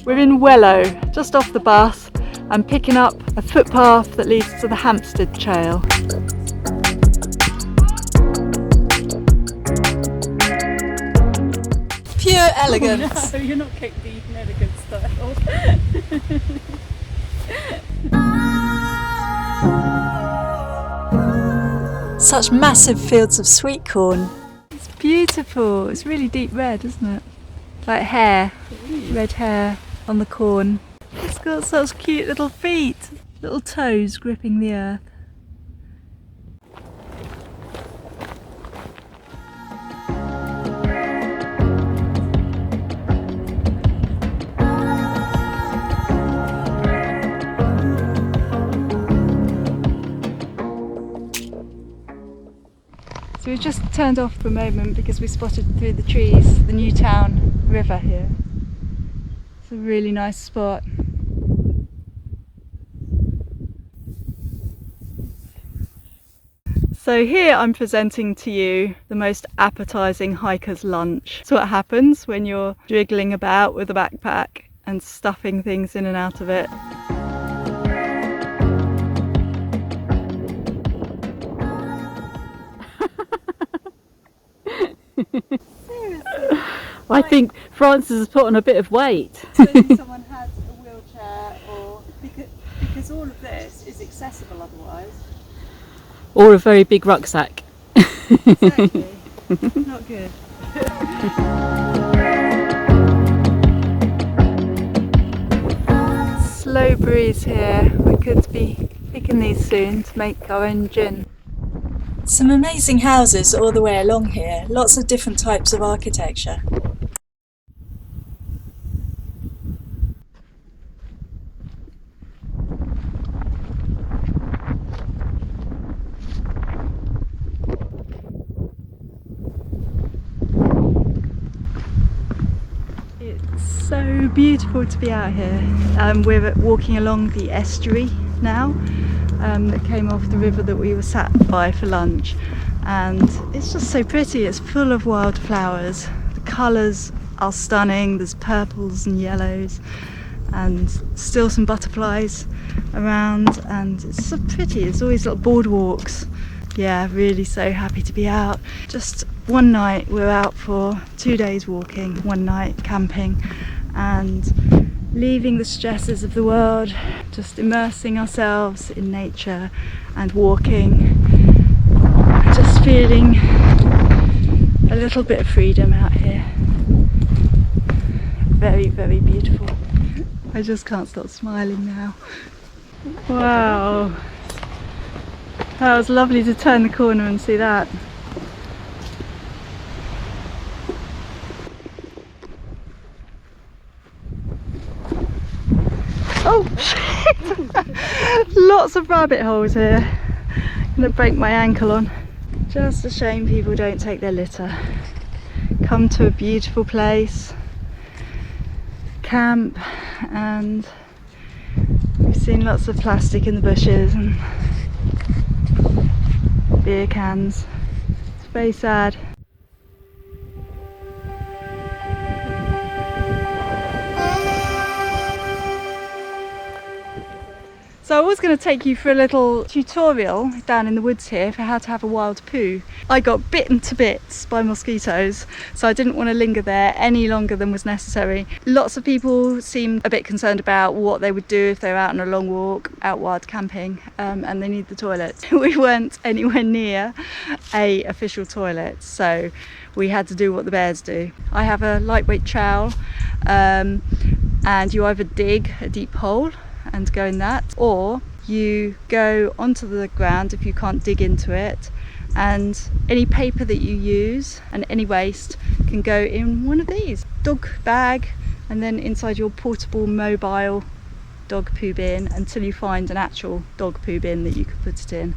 We're in Wellow, just off the bus, and picking up a footpath that leads to the Hampstead Trail. Pure elegance. Oh no, you're not kick deep in elegant style. Such massive fields of sweet corn. It's beautiful. It's really deep red, isn't it? Like hair, red hair on the corn. It's got such cute little feet, little toes gripping the earth. So we've just turned off for a moment because we spotted through the trees the Newtown river here. It's a really nice spot. So here I'm presenting to you the most appetising hiker's lunch. It's what happens when you're jiggling about with a backpack and stuffing things in and out of it. I think Francis has put on a bit of weight. So someone had a wheelchair, or because all of this is accessible otherwise. Or a very big rucksack. Exactly. Not good. Slow breeze here. We could be picking these soon to make our own gin. Some amazing houses all the way along here, lots of different types of architecture. It's so beautiful to be out here. We're walking along the estuary now. That came off the river that we were sat by for lunch, and it's just so pretty. It's full of wildflowers. The colours are stunning. There's purples and yellows and still some butterflies around, and it's so pretty. There's always little boardwalks. Yeah, really so happy to be out. Just one night we're out for 2 days walking, one night camping, and leaving the stresses of the world, just immersing ourselves in nature and walking, just feeling a little bit of freedom out here. Very, very beautiful. I just can't stop smiling now. Wow, that was lovely to turn the corner and see that. Oh shit! Lots of rabbit holes here. I'm gonna break my ankle on. Just a shame people don't take their litter. Come to a beautiful place, camp, and we've seen lots of plastic in the bushes and beer cans. It's very sad. So I was going to take you for a little tutorial down in the woods here for how to have a wild poo. I got bitten to bits by mosquitoes, so I didn't want to linger there any longer than was necessary. Lots of people seem a bit concerned about what they would do if they were out on a long walk, out wild camping, and they need the toilet. We weren't anywhere near a official toilet, so we had to do what the bears do. I have a lightweight trowel, and you either dig a deep hole and go in that, or you go onto the ground if you can't dig into it, and any paper that you use and any waste can go in one of these dog bag, and then inside your portable mobile dog poo bin until you find an actual dog poo bin that you can put it in.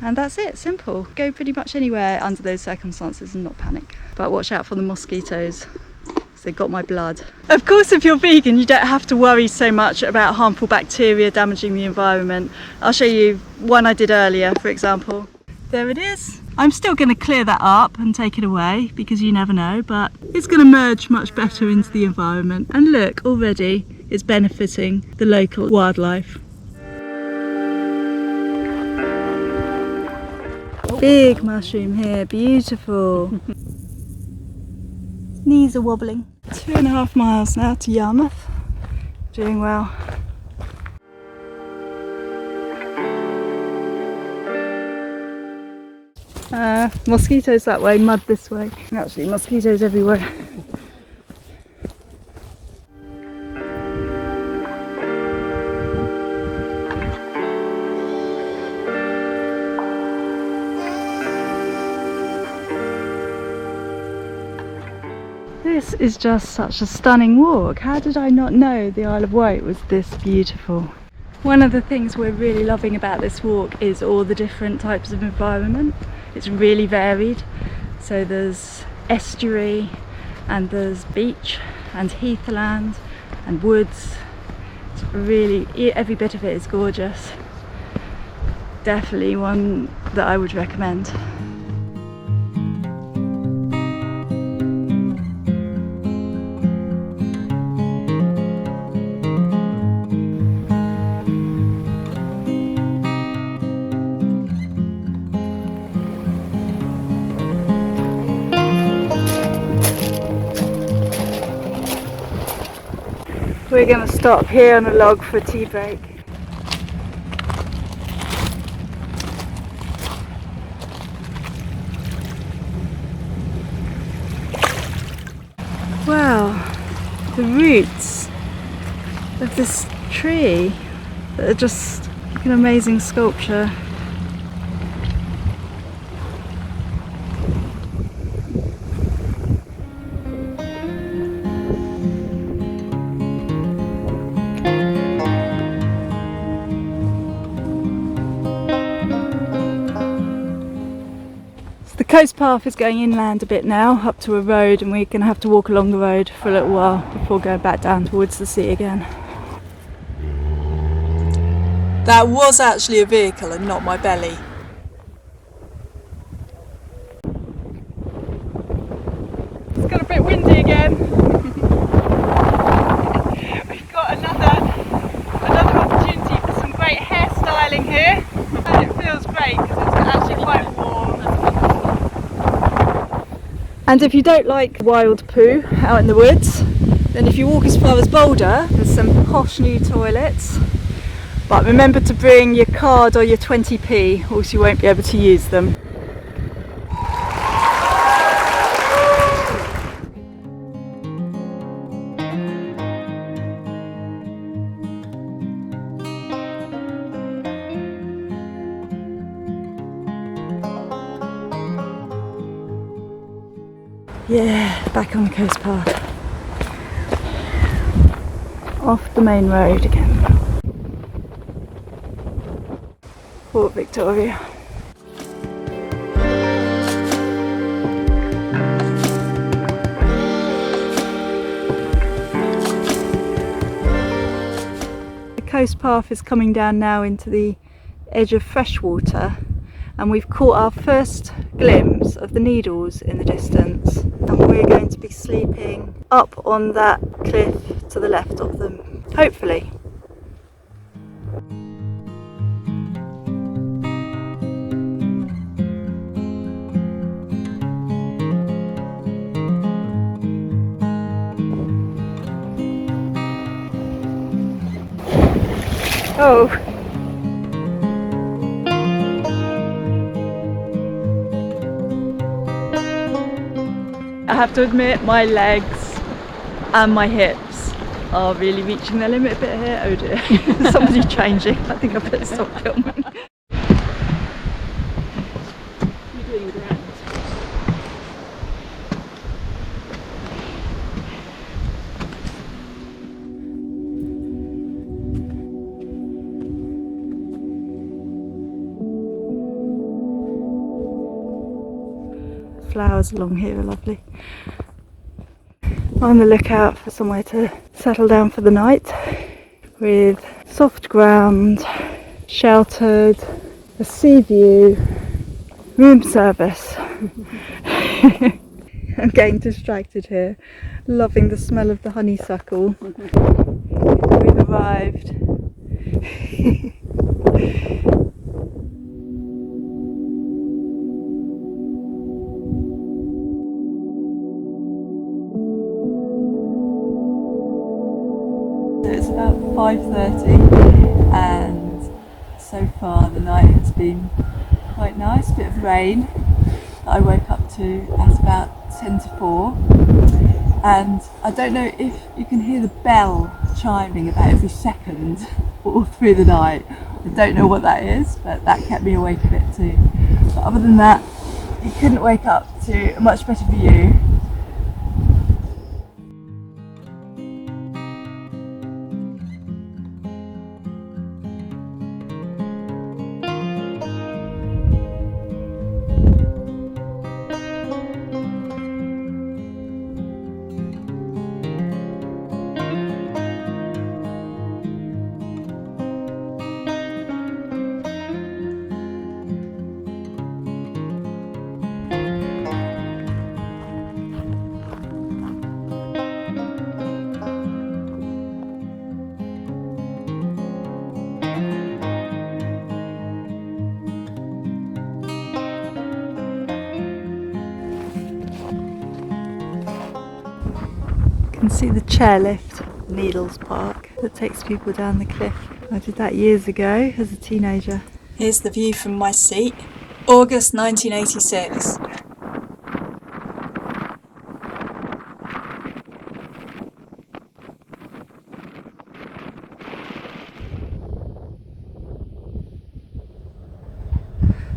And that's it, simple. Go pretty much anywhere under those circumstances and not panic, but watch out for the mosquitoes. They got my blood. Of course, if you're vegan, you don't have to worry so much about harmful bacteria damaging the environment. I'll show you one I did earlier, for example. There it is. I'm still going to clear that up and take it away because you never know, but it's going to merge much better into the environment. And look, already it's benefiting the local wildlife. Big mushroom here, beautiful. Knees are wobbling. 2.5 miles now to Yarmouth. Doing well. Mosquitoes that way, mud this way. Actually, mosquitoes everywhere. This is just such a stunning walk. How did I not know the Isle of Wight was this beautiful? One of the things we're really loving about this walk is all the different types of environment. It's really varied. So there's estuary and there's beach and heathland and woods. It's really, every bit of it is gorgeous. Definitely one that I would recommend. We're going to stop here on a log for a tea break. Wow, the roots of this tree that are just an amazing sculpture. The coast path is going inland a bit now, up to a road, and we're going to have to walk along the road for a little while before going back down towards the sea again. That was actually a vehicle and not my belly. It's got a bit windy again. We've got another opportunity for some great hairstyling here, and it feels great because it's actually quite warm. And if you don't like wild poo out in the woods, then if you walk as far as Bouldnor, there's some posh new toilets. But remember to bring your card or your 20p, or else you won't be able to use them. Yeah, back on the coast path. Off the main road again. Port Victoria. The coast path is coming down now into the edge of Freshwater, and we've caught our first glimpse of the Needles in the distance, and we're going to be sleeping up on that cliff to the left of them, hopefully. Oh. I have to admit, my legs and my hips are really reaching their limit a bit here. Oh dear, somebody's changing. I think I better stop filming. You're doing grand. Flowers along here are lovely. On the lookout for somewhere to settle down for the night with soft ground, sheltered, a sea view Room service. I'm getting distracted here, loving the smell of the honeysuckle. We've arrived. It's about 5:30 and so far the night has been quite nice, bit of rain that I woke up to at about 10 to 4, and I don't know if you can hear the bell chiming about every second all through the night. I don't know what that is, but that kept me awake a bit too. But other than that, you couldn't wake up to a much better view. You can see the chairlift, Needles Park, that takes people down the cliff. I did that years ago as a teenager. Here's the view from my seat. August 1986.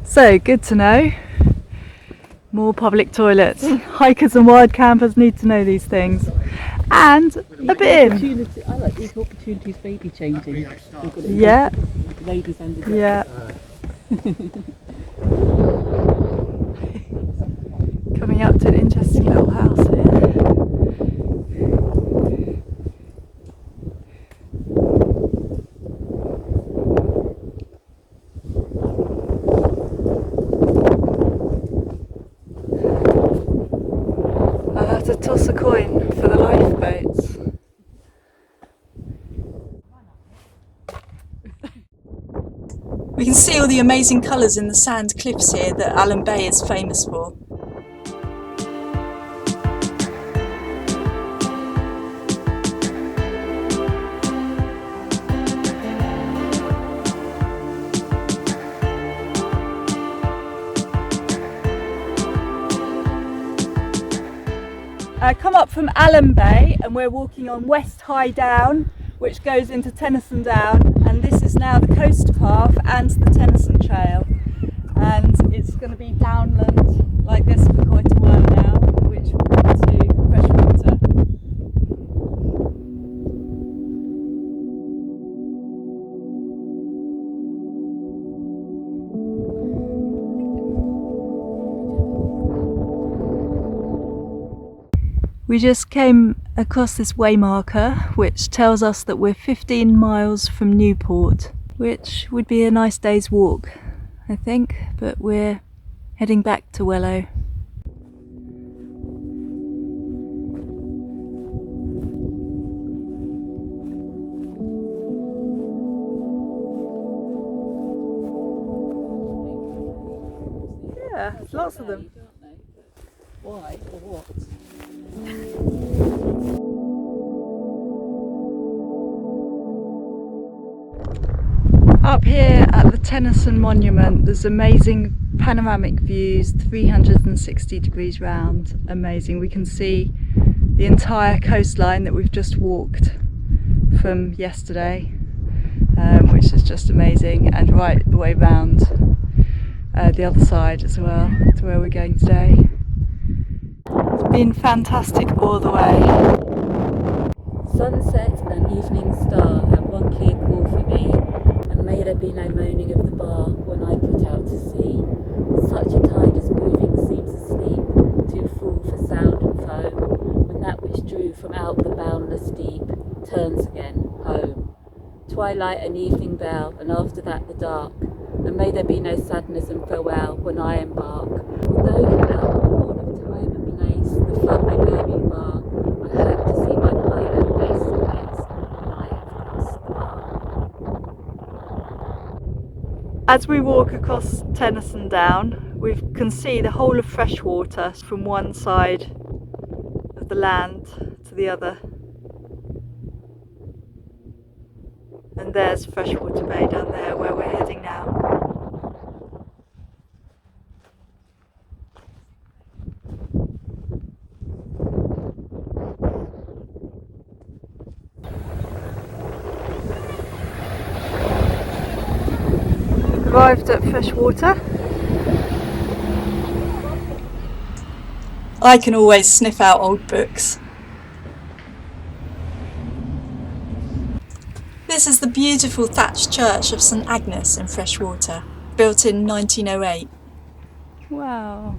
So, good to know. More public toilets. Hikers and wild campers need to know these things. And a bit in. I like these opportunities baby changing. Yeah. Ladies and the Yeah. Coming up to an interesting little house here. I'll have to toss a coin for the lifeboats. We can see all the amazing colours in the sand cliffs here that Allen Bay is famous for. Come up from Allen Bay and we're walking on West High Down, which goes into Tennyson Down, and this is now the coast path and the Tennyson Trail, and it's going to be downland like this for quite a while now, which will come to Freshwater. We just came across this waymarker which tells us that we're 15 miles from Newport, which would be a nice day's walk, I think, but we're heading back to Wellow. Yeah, there's lots of them. Why or what? Up here at the Tennyson Monument there's amazing panoramic views, 360 degrees round. Amazing. We can see the entire coastline that we've just walked from yesterday, which is just amazing, and right the way round the other side as well to where we're going today. It's been fantastic all the way. Sunset and evening star have one clear call for me, and may there be no moaning of the bar when I put out to sea. With such a tide as moving seems asleep, too full for sound and foam, when that which drew from out the boundless deep turns again home. Twilight and evening bell, and after that the dark, and may there be no sadness and farewell when I embark. Although throughout the morn of time and place the flood may bear me far, I hope to see my pilot face to face when I have crossed the bar. As we walk across Tennyson Down, we can see the whole of Freshwater from one side of the land to the other. And there's Freshwater Bay down there where we're heading now. Arrived at Freshwater. I can always sniff out old books. This is the beautiful thatched church of St Agnes in Freshwater, built in 1908. Wow.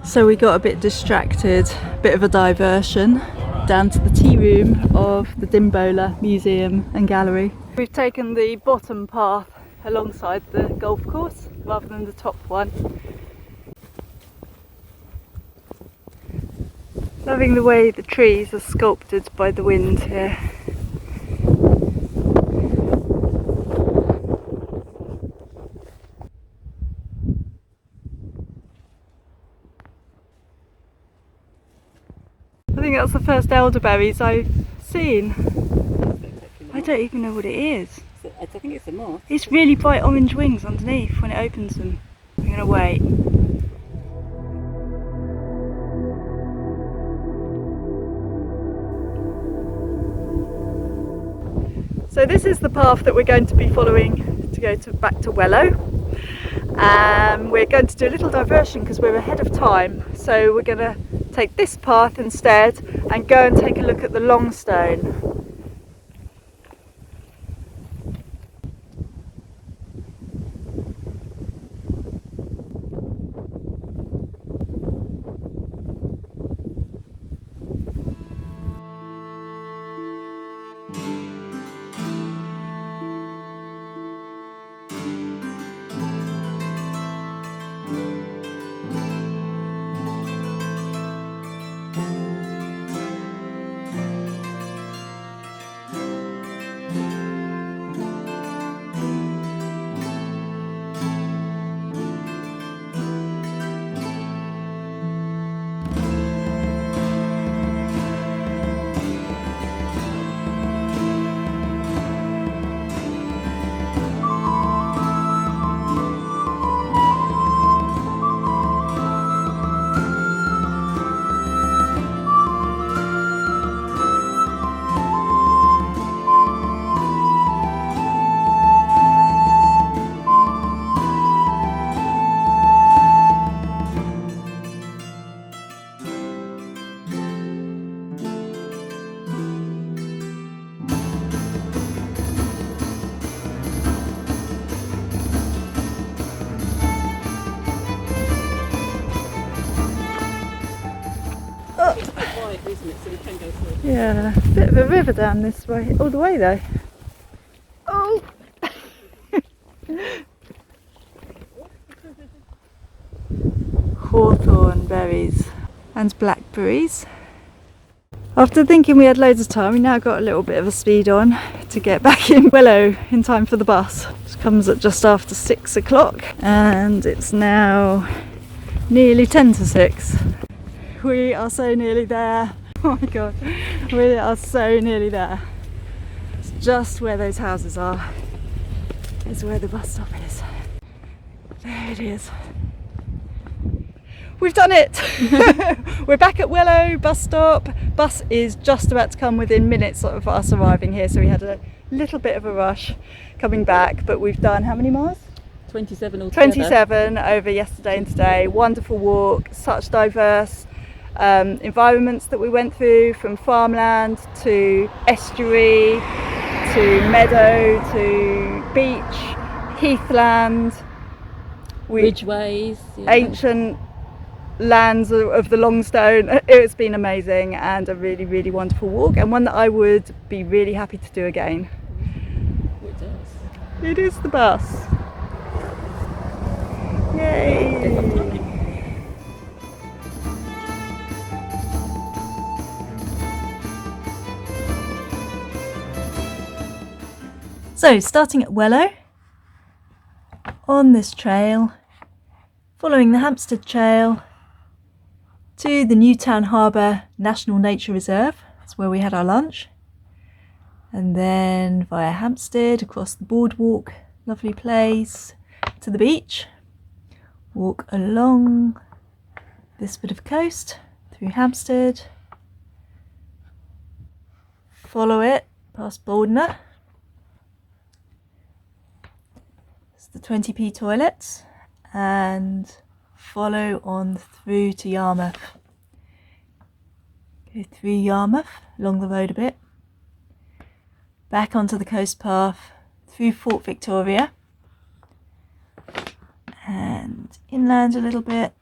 So we got a bit distracted, a bit of a diversion, down to the tea room of the Dimbola Museum and Gallery. We've taken the bottom path alongside the golf course rather than the top one. Loving the way the trees are sculpted by the wind here. I think that's the first elderberries I've seen. I don't even know what it is. I think it's a moth. It's really bright orange wings underneath when it opens them. I'm going to wait. So this is the path that we're going to be following to go back to Wellow. We're going to do a little diversion because we're ahead of time. So we're going to take this path instead and go and take a look at the Longstone. Yeah, a bit of a river down this way, all the way though. Oh! Hawthorn berries and blackberries. After thinking we had loads of time, we now got a little bit of a speed on to get back in Wellow in time for the bus, which comes at just after 6 o'clock, and it's now nearly 10 to 6. We are so nearly there. Oh my god, we are so nearly there. It's just where those houses are. Is where the bus stop is. There it is. We've done it! We're back at Wellow bus stop. Bus is just about to come within minutes of us arriving here, so we had a little bit of a rush coming back, but we've done how many miles? 27 altogether. 27 over yesterday and today. Wonderful walk, such diverse environments that we went through, from farmland to estuary to meadow to beach, heathland, ridgeways, ancient lands of the Longstone. It's been amazing and a really, really wonderful walk, and one that I would be really happy to do again. It does. It is the bus. Yay! So, starting at Wellow, on this trail, following the Hampstead Trail to the Newtown Harbour National Nature Reserve. That's where we had our lunch. And then via Hampstead, across the boardwalk, lovely place, to the beach. Walk along this bit of coast, through Hampstead. Follow it past Bouldnor. The 20p toilets, and follow on through to Yarmouth. Go through Yarmouth, along the road a bit, back onto the coast path, through Fort Victoria, and inland a little bit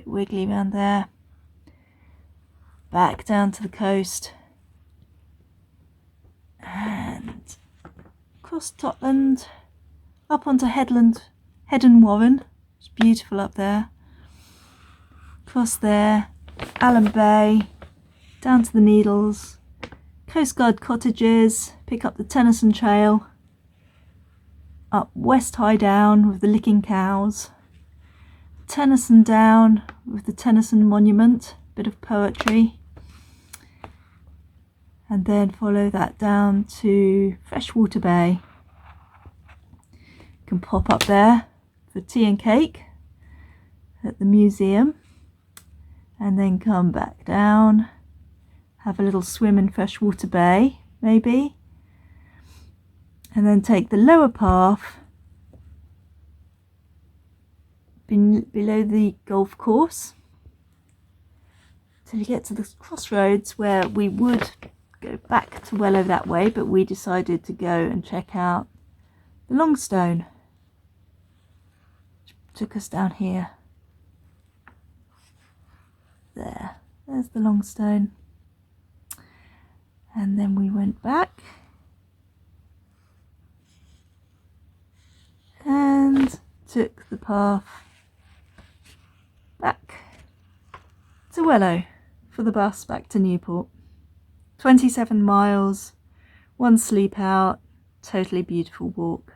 wiggly around there, back down to the coast, and across Totland, up onto Headon Warren. It's beautiful up there. Across there, Allen Bay, down to the Needles, Coastguard cottages, pick up the Tennyson trail, up West High Down with the licking cows, Tennyson down with the Tennyson monument, bit of poetry, and then follow that down to Freshwater Bay. Can pop up there for tea and cake at the museum, and then come back down, have a little swim in Freshwater Bay maybe, and then take the lower path below the golf course till you get to the crossroads where we would go back to Wellow that way, but we decided to go and check out the Longstone. Took us down here. There's the Longstone. And then we went back and took the path back to Wellow for the bus back to Newport. 27 miles, one sleep out, totally beautiful walk.